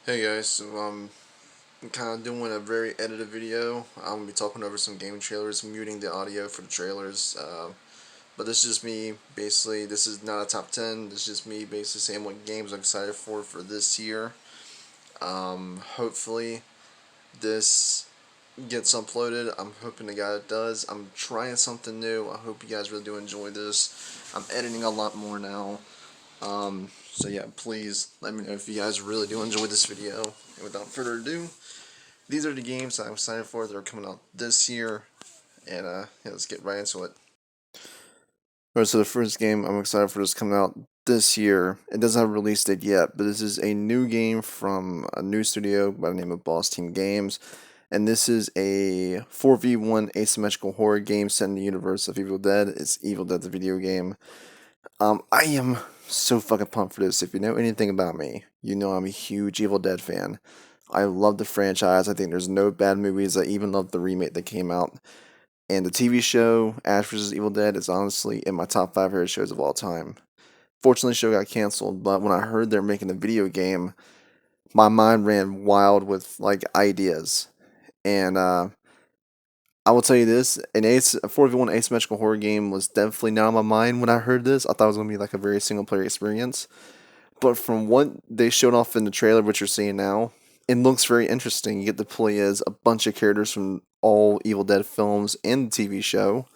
Hey guys, I'm kind of doing a very edited video. I'm gonna be talking over some game trailers, muting the audio for the trailers. But this is just me. Basically, this is not a top 10. This is just me basically saying what games I'm excited for this year. Hopefully, this gets uploaded. I'm hoping the guy it does. I'm trying something new. I hope you guys really do enjoy this. I'm editing a lot more now. So yeah, please let me know if you guys really do enjoy this video. And without further ado, these are the games that I'm excited for that are coming out this year, and yeah, let's get right into it. Alright, so the first game I'm excited for is coming out this year. It doesn't have a release date yet, but this is a new game from a new studio by the name of Boss Team Games, and this is a 4v1 asymmetrical horror game set in the universe of Evil Dead. It's Evil Dead the video game. I am so fucking pumped for this. If you know anything about me, you know I'm a huge Evil Dead fan. I love the franchise. I think there's no bad movies. I even love the remake that came out. And the TV show, Ash vs. Evil Dead, is honestly in my top 5 favorite shows of all time. Fortunately, the show got canceled, but when I heard they're making a video game, my mind ran wild with like ideas. And I will tell you this: a 4v1 asymmetrical horror game was definitely not on my mind when I heard this. I thought it was gonna be like a very single player experience. But from what they showed off in the trailer, which you're seeing now, it looks very interesting. You get to play as a bunch of characters from all Evil Dead films and the TV show.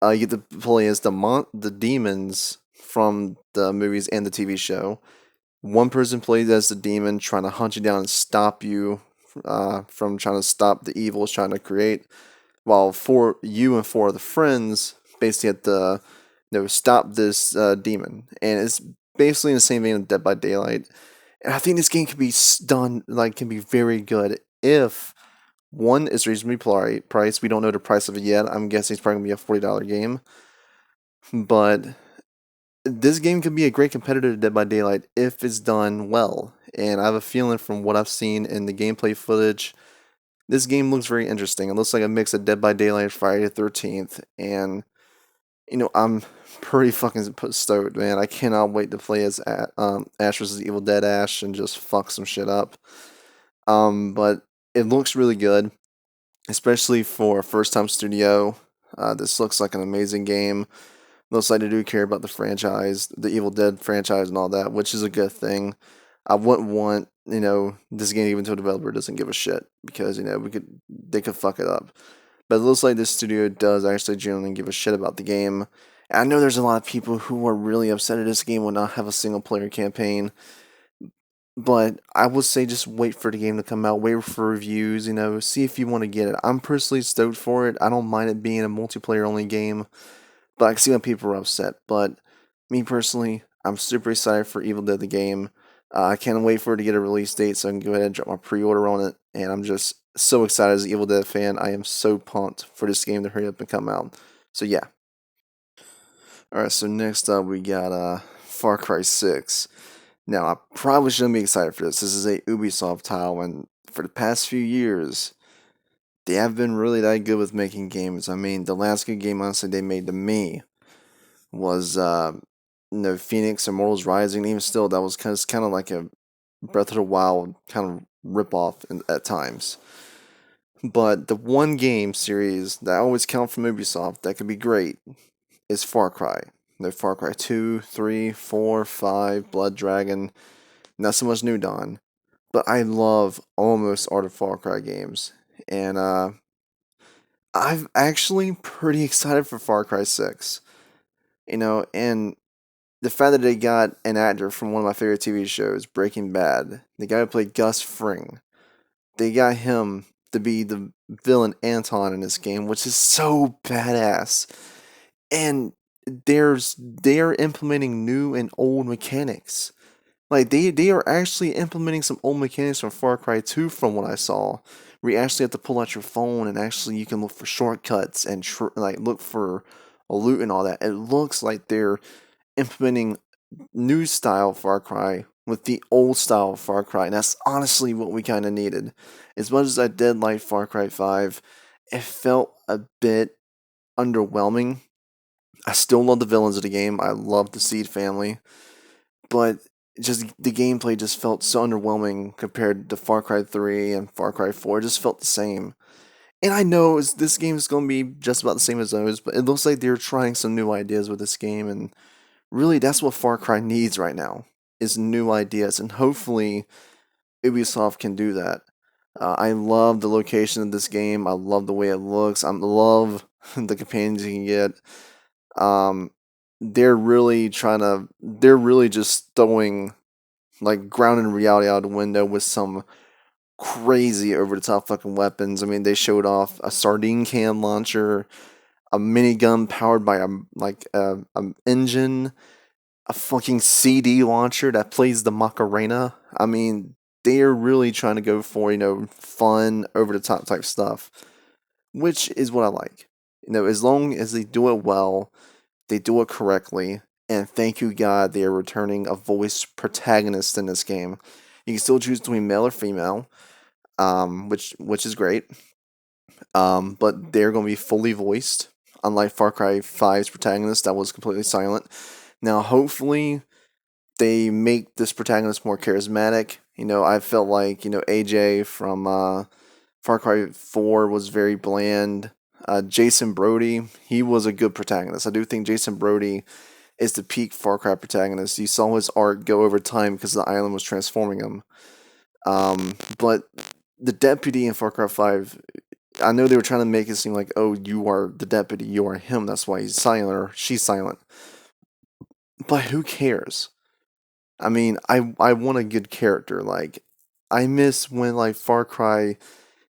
You get to play as the demons from the movies and the TV show. One person plays as the demon, trying to hunt you down and stop you from trying to stop the evil it's trying to create, while you and four of the friends basically have to stop this demon. And it's basically in the same vein of Dead by Daylight. And I think this game can be done like can be very good if one is reasonably priced. We don't know the price of it yet. I'm guessing it's probably gonna be a $40 game, but this game could be a great competitor to Dead by Daylight if it's done well. And I have a feeling from what I've seen in the gameplay footage, this game looks very interesting. It looks like a mix of Dead by Daylight and Friday the 13th, and I'm pretty fucking stoked, man. I cannot wait to play as Ash vs. Evil Dead Ash and just fuck some shit up. But it looks really good, especially for a first-time studio. This looks like an amazing game. Looks like they do care about the franchise, the Evil Dead franchise, and all that, which is a good thing. I wouldn't want this game even to a developer doesn't give a shit because they could fuck it up. But it looks like this studio does actually genuinely give a shit about the game. And I know there's a lot of people who are really upset at this game will not have a single player campaign. But I would say just wait for the game to come out, wait for reviews, see if you want to get it. I'm personally stoked for it. I don't mind it being a multiplayer only game, but I can see when people are upset. But me personally, I'm super excited for Evil Dead the game. I can't wait for it to get a release date so I can go ahead and drop my pre-order on it. And I'm just so excited as an Evil Dead fan. I am so pumped for this game to hurry up and come out. So yeah. All right. So next up we got Far Cry 6. Now I probably shouldn't be excited for this. This is a Ubisoft title, and for the past few years, they have been really that good with making games. I mean, the last good game honestly they made to me was Phoenix Immortals Rising. Even still, that was kind of like a Breath of the Wild kind of ripoff at times. But the one game series that I always count from Ubisoft that could be great is Far Cry. Far Cry 2, 3, 4, 5, Blood Dragon, not so much New Dawn. But I love almost all the Far Cry games. And I'm actually pretty excited for Far Cry 6. And the fact that they got an actor from one of my favorite TV shows, Breaking Bad, the guy who played Gus Fring, they got him to be the villain Anton in this game, which is so badass. And they are implementing new and old mechanics. Like they are actually implementing some old mechanics from Far Cry 2 from what I saw. Where you actually have to pull out your phone and actually you can look for shortcuts and like look for a loot and all that. It looks like they're implementing new style Far Cry with the old style Far Cry. And that's honestly what we kind of needed. As much as I did like Far Cry 5, it felt a bit underwhelming. I still love the villains of the game. I love the Seed family. But just the gameplay just felt so underwhelming compared to Far Cry 3 and Far Cry 4. It just felt the same. And I know this game is going to be just about the same as those, but it looks like they're trying some new ideas with this game, and really that's what Far Cry needs right now is new ideas, and hopefully Ubisoft can do that. I love the location of this game. I love the way it looks. I love the companions you can get. Um, they're really trying to. They're really just throwing like grounded reality out the window with some crazy over the top fucking weapons. I mean, they showed off a sardine can launcher, a minigun powered by a engine, a fucking CD launcher that plays the Macarena. I mean, they're really trying to go for, fun, over the top type stuff, which is what I like. As long as they do it well, they do it correctly, and thank you God they are returning a voice protagonist in this game. You can still choose between male or female, which is great. But they're going to be fully voiced, unlike Far Cry 5's protagonist that was completely silent. Now, hopefully, they make this protagonist more charismatic. I felt like AJ from Far Cry 4 was very bland. Jason Brody, he was a good protagonist. I do think Jason Brody is the peak Far Cry protagonist. You saw his arc go over time because the island was transforming him. But the deputy in Far Cry 5, I know they were trying to make it seem like, oh, you are the deputy, you are him, that's why he's silent or she's silent. But who cares? I mean, I want a good character. Like, I miss when like Far Cry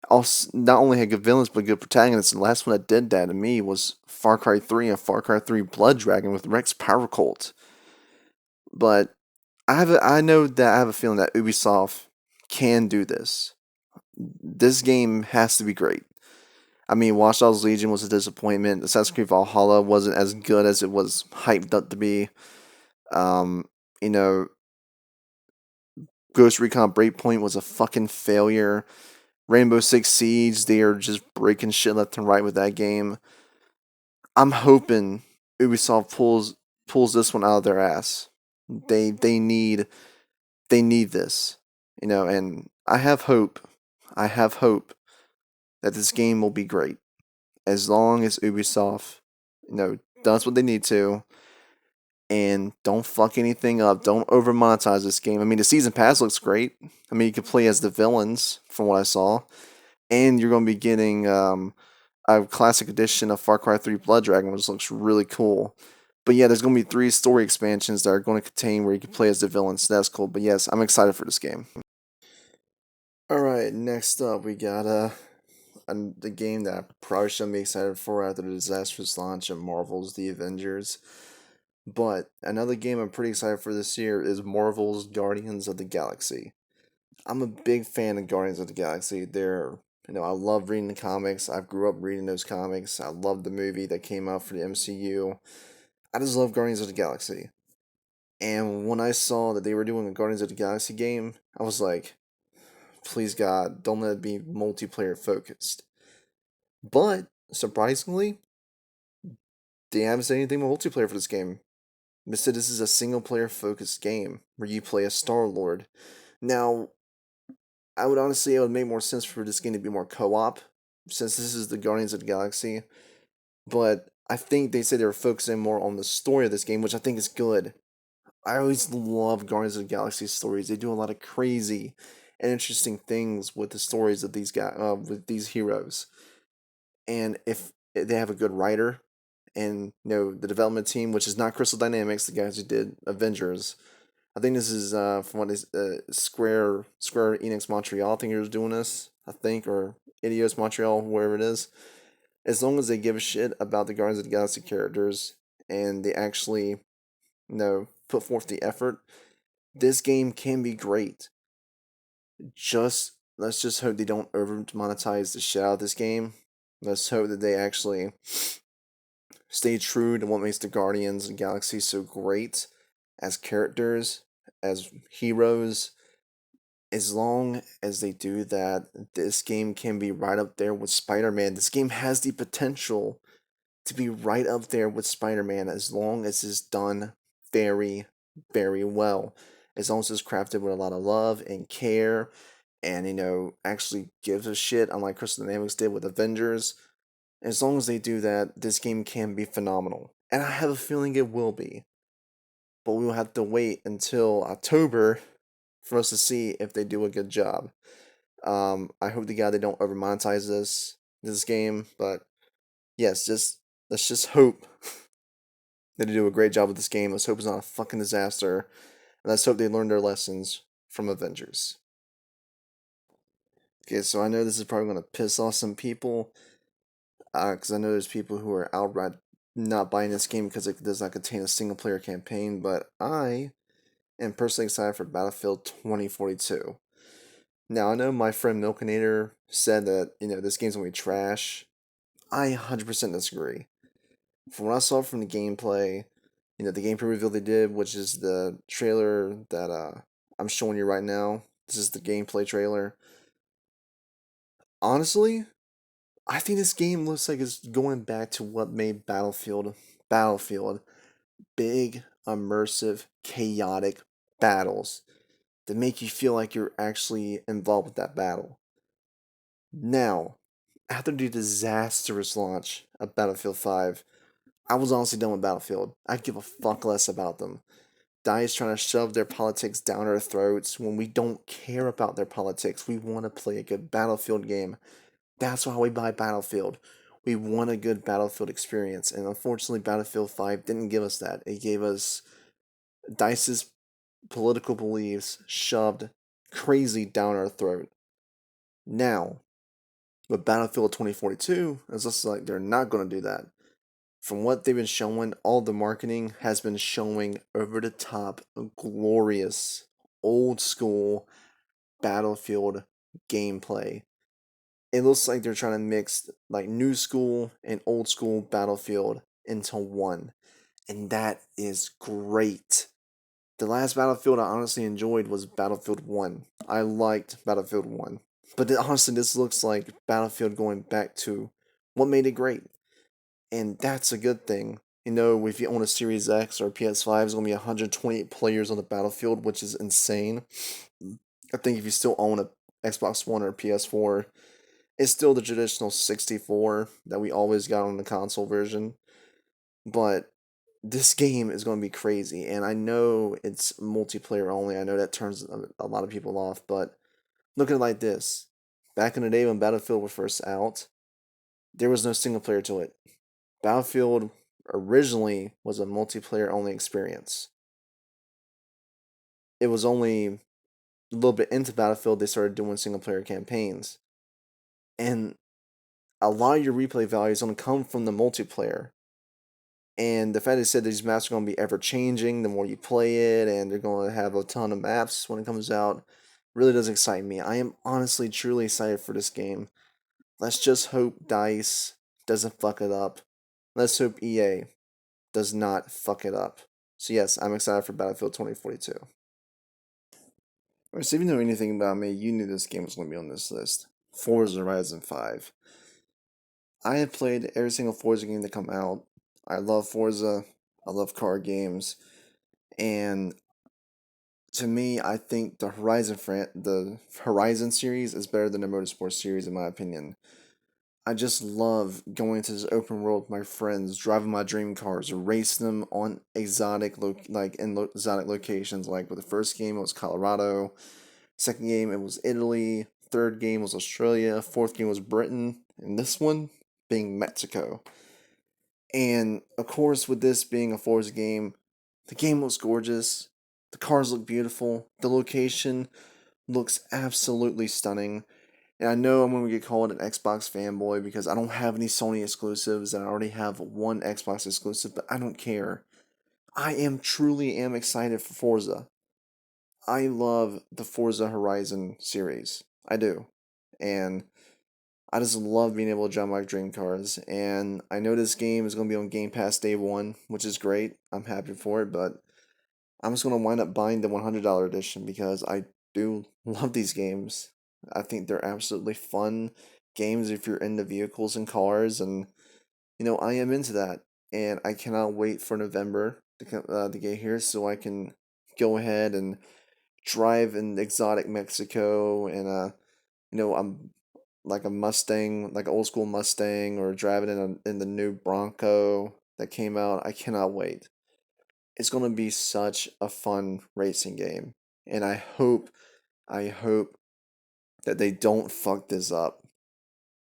also not only had good villains but good protagonists. And the last one that did that to me was Far Cry 3 and Far Cry 3 Blood Dragon with Rex Power Cult. But I know that I have a feeling that Ubisoft can do this. This game has to be great. I mean, Watch Dogs Legion was a disappointment. Assassin's Creed Valhalla wasn't as good as it was hyped up to be. Um, you know, Ghost Recon Breakpoint was a fucking failure. Rainbow Six Siege, they are just breaking shit left and right with that game. I'm hoping Ubisoft pulls this one out of their ass. They need this, and I have hope. I have hope that this game will be great as long as Ubisoft, does what they need to and don't fuck anything up. Don't over monetize this game. I mean, the season pass looks great. I mean, you can play as the villains from what I saw, and you're going to be getting a classic edition of Far Cry 3 Blood Dragon, which looks really cool. But yeah, there's going to be 3 story expansions that are going to contain where you can play as the villains. So that's cool. But yes, I'm excited for this game. All right, next up we got the game that I probably shouldn't be excited for after the disastrous launch of Marvel's The Avengers. But another game I'm pretty excited for this year is Marvel's Guardians of the Galaxy. I'm a big fan of Guardians of the Galaxy. I love reading the comics. I grew up reading those comics. I love the movie that came out for the MCU. I just love Guardians of the Galaxy. And when I saw that they were doing a Guardians of the Galaxy game, I was like, please God, don't let it be multiplayer focused. But surprisingly, they haven't said anything about multiplayer for this game. They said this is a single player focused game where you play a Star Lord. Now, I would honestly, it would make more sense for this game to be more co op, since this is the Guardians of the Galaxy. But I think they said they were focusing more on the story of this game, which I think is good. I always love Guardians of the Galaxy stories. They do a lot of crazy and interesting things with the stories of these guys, with these heroes. And if they have a good writer and the development team, which is not Crystal Dynamics, the guys who did Avengers. I think this is from what is Square Enix Montreal. I think they're doing this. I think or Idios Montreal, wherever it is. As long as they give a shit about the Guardians of the Galaxy characters and they actually put forth the effort, this game can be great. Let's just hope they don't over monetize the shit out of this game. Let's hope that they actually stay true to what makes the Guardians of the Galaxy so great as characters, as heroes. As long as they do that, this game can be right up there with Spider-Man. This game has the potential to be right up there with Spider-Man as long as it's done very, very well. as long as it's crafted with a lot of love and care, and actually gives a shit, unlike Crystal Dynamics did with Avengers. As long as they do that, this game can be phenomenal, and I have a feeling it will be. But we will have to wait until October for us to see if they do a good job. I hope to God they don't over monetize this game, but yes, just let's just hope that they do a great job with this game. Let's hope it's not a fucking disaster, and let's hope they learn their lessons from Avengers. Okay, so I know this is probably gonna piss off some people, because I know there's people who are outright not buying this game because it does not contain a single player campaign, but I am personally excited for Battlefield 2042. Now, I know my friend Milkinator said that, this game's gonna be trash. I 100% disagree. From what I saw from the gameplay, the gameplay reveal they did, which is the trailer that I'm showing you right now. This is the gameplay trailer. Honestly, I think this game looks like it's going back to what made Battlefield. Big, immersive, chaotic battles that make you feel like you're actually involved with that battle. Now, after the disastrous launch of Battlefield 5, I was honestly done with Battlefield. I give a fuck less about them. DICE trying to shove their politics down our throats when we don't care about their politics. We want to play a good Battlefield game. That's why we buy Battlefield. We want a good Battlefield experience, and unfortunately, Battlefield 5 didn't give us that. It gave us DICE's political beliefs shoved crazy down our throat. Now, with Battlefield 2042, it's just like they're not going to do that. From what they've been showing, all the marketing has been showing over the top, glorious, old school Battlefield gameplay. It looks like they're trying to mix like new school and old school Battlefield into one. And that is great. The last Battlefield I honestly enjoyed was Battlefield 1. I liked Battlefield 1. But honestly, this looks like Battlefield going back to what made it great. And that's a good thing. If you own a Series X or a PS5, it's going to be 128 players on the Battlefield, which is insane. I think if you still own a Xbox One or PS4, it's still the traditional 64 that we always got on the console version. But this game is going to be crazy, and I know it's multiplayer only. I know that turns a lot of people off, but look at it like this. Back in the day when Battlefield was first out, there was no single player to it. Battlefield originally was a multiplayer only experience. It was only a little bit into Battlefield they started doing single player campaigns. And a lot of your replay value is going to come from the multiplayer. And the fact they said these maps are going to be ever changing the more you play it, and they're going to have a ton of maps when it comes out, really does excite me. I am honestly, truly excited for this game. Let's just hope DICE doesn't fuck it up. Let's hope EA does not fuck it up. So yes, I'm excited for Battlefield 2042. Alright, so if you know anything about me, you knew this game was going to be on this list. Forza Horizon 5. I have played every single Forza game that come out. I love Forza. I love car games. And to me, I think the Horizon series is better than the Motorsport series in my opinion. I just love going to this open world with my friends, driving my dream cars, racing them on exotic locations. Like with the first game, it was Colorado. Second game, it was Italy. Third game was Australia. Fourth game was Britain, and this one being Mexico. And of course, with this being a Forza game, the game looks gorgeous. The cars look beautiful. The location looks absolutely stunning. And I know I'm going to get called an Xbox fanboy because I don't have any Sony exclusives and I already have one Xbox exclusive, but I don't care. I truly am excited for Forza. I love the Forza Horizon series. I do. And I just love being able to drive my dream cars. And I know this game is going to be on Game Pass day one, which is great. I'm happy for it, but I'm just going to wind up buying the $100 edition because I do love these games. I think they're absolutely fun games if you're into vehicles and cars, and I am into that. And I cannot wait for November to get here so I can go ahead and drive in exotic Mexico and I'm like a Mustang, like an old school Mustang, or driving in the new Bronco that came out. I cannot wait. It's gonna be such a fun racing game, and I hope that they don't fuck this up.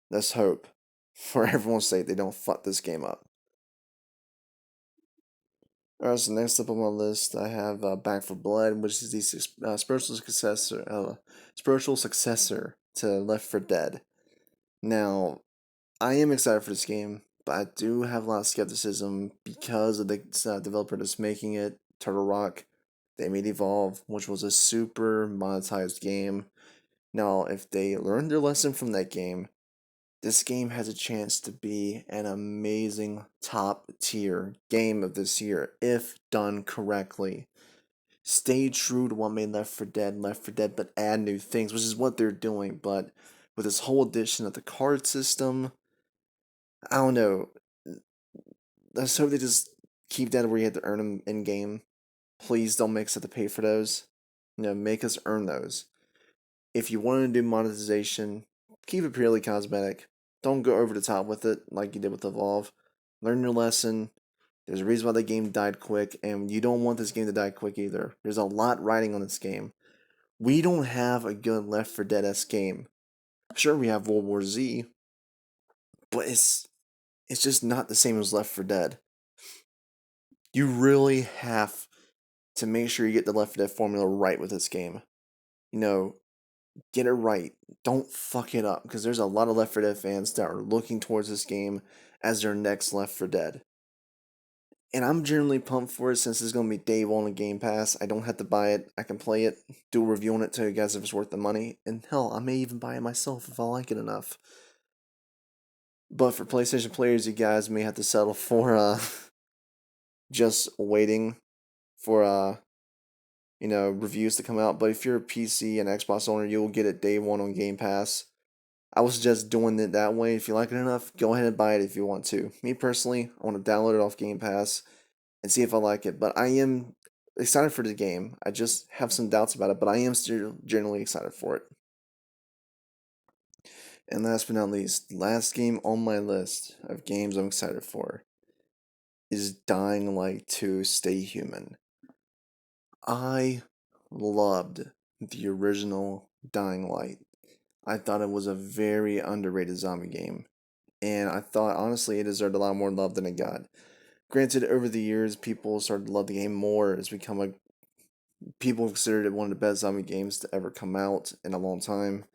Let's hope, for everyone's sake, they don't fuck this game up. Alright, so next up on my list, I have Back for Blood, which is the spiritual successor to Left 4 Dead. Now, I am excited for this game, but I do have a lot of skepticism because of the developer that's making it, Turtle Rock. They made Evolve, which was a super monetized game. Now, if they learned their lesson from that game, this game has a chance to be an amazing top tier game of this year if done correctly. Stay true to what made Left 4 Dead, but add new things, which is what they're doing. But with this whole addition of the card system, I don't know. Let's hope they just keep that where you have to earn them in game. Please don't make us have to pay for those. Make us earn those. If you want to do monetization, keep it purely cosmetic. Don't go over the top with it like you did with Evolve. Learn your lesson. There's a reason why the game died quick, and you don't want this game to die quick either. There's a lot riding on this game. We don't have a good Left 4 Dead-esque game. Sure, we have World War Z, but it's just not the same as Left 4 Dead. You really have to make sure you get the Left 4 Dead formula right with this game. You know, get it right. Don't fuck it up, because there's a lot of Left 4 Dead fans that are looking towards this game as their next Left 4 Dead. And I'm generally pumped for it since it's going to be day one on Game Pass. I don't have to buy it. I can play it, do a review on it, tell you guys if it's worth the money. And hell, I may even buy it myself if I like it enough. But for PlayStation players, you guys may have to settle for just waiting for reviews to come out. But if you're a PC and Xbox owner, you'll get it day one on Game Pass. I would suggest doing it that way. If you like it enough, go ahead and buy it if you want to. Me personally, I want to download it off Game Pass and see if I like it. But I am excited for the game. I just have some doubts about it, but I am still generally excited for it. And last but not least, last game on my list of games I'm excited for is Dying Light 2 Stay Human. I loved the original Dying Light. I thought it was a very underrated zombie game, and I thought honestly it deserved a lot more love than it got. Granted, over the years, people started to love the game more. It's become a people considered it one of the best zombie games to ever come out in a long time.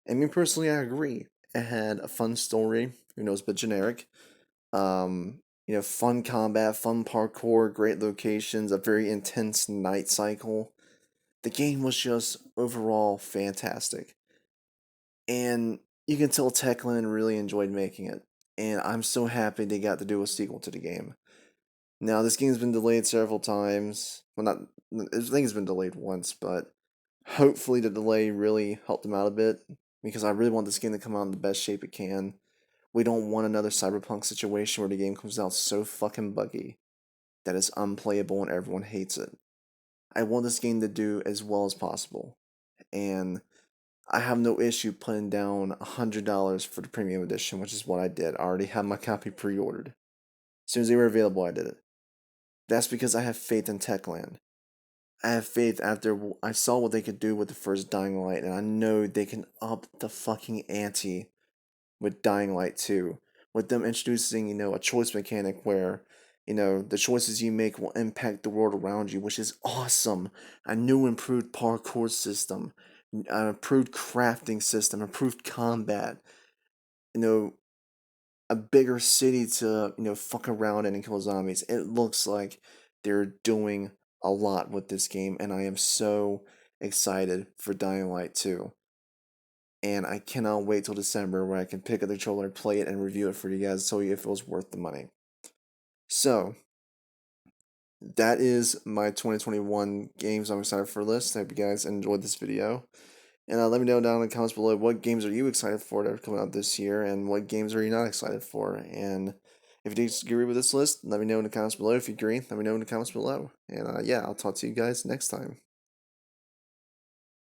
And me personally, I agree. It had a fun story, it's a bit generic. Fun combat, fun parkour, great locations, a very intense night cycle. The game was just overall fantastic. And you can tell Techland really enjoyed making it. And I'm so happy they got to do a sequel to the game. Now, this game's been delayed several times. Well, not, I think it's been delayed once, but hopefully the delay really helped them out a bit, because I really want this game to come out in the best shape it can. We don't want another Cyberpunk situation where the game comes out so fucking buggy that it's unplayable and everyone hates it. I want this game to do as well as possible, and I have no issue putting down $100 for the premium edition, which is what I did. I already had my copy pre-ordered. As soon as they were available, I did it. That's because I have faith in Techland. I have faith after I saw what they could do with the first Dying Light, and I know they can up the fucking ante with Dying Light 2. With them introducing, a choice mechanic where, the choices you make will impact the world around you, which is awesome. A new improved parkour system, an improved crafting system, improved combat, you know, a bigger city to, fuck around in and kill zombies. It looks like they're doing a lot with this game, and I am so excited for Dying Light 2. And I cannot wait till December where I can pick up the controller, play it, and review it for you guys, tell you if it was worth the money. So, that is my 2021 games I'm excited for list. I hope you guys enjoyed this video. And let me know down in the comments below, what games are you excited for that are coming out this year, and what games are you not excited for. And if you disagree with this list, let me know in the comments below. If you agree, let me know in the comments below. And yeah, I'll talk to you guys next time.